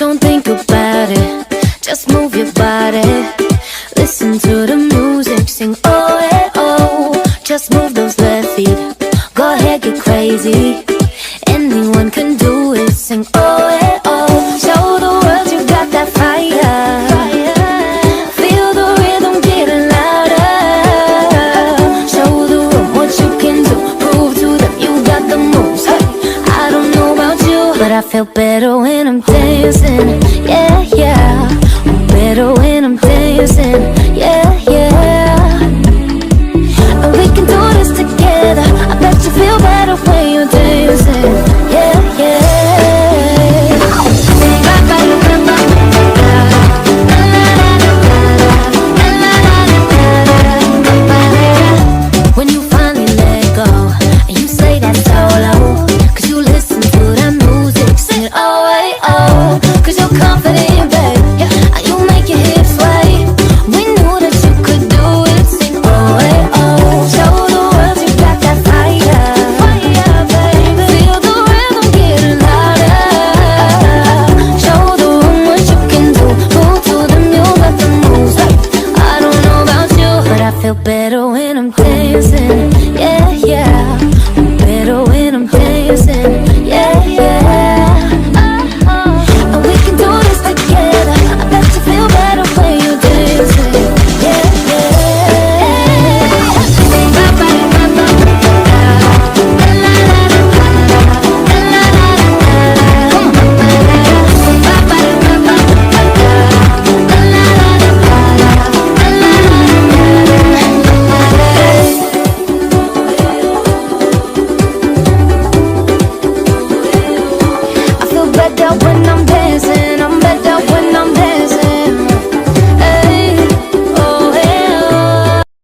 Don't think about it, just move your body. Listen to the music, sing oh, eh, oh. Just move those left feet, go ahead, get crazy. Anyone can do it, sing oh, eh, oh. Show the world you got that fire. Feel the rhythm getting louder. Show the room what you can do, prove to them you got the moves. Hey, I don't know about you, but I feel better when I'm dancing. Yeah, yeah, I'm better when I'm dancing. Yeah, yeah. And we can do this together. I bet you feel better when you're dancing. Yeah, yeah. When you finally let go and you say that solo, 'cause you listen to that music, sing it oh, hey, oh. 'Cause you're confident, babe, yeah. You make your hips sway. We knew that you could do it, sing oh, hey, oh. Show the world you got that fire, baby. Feel the rhythm getting louder. Show the room what you can do, prove to them you got the moves. Hey, I don't know about you, but I feel better when I'm dancing. Yeah, yeah, I'm better when I'm dancing.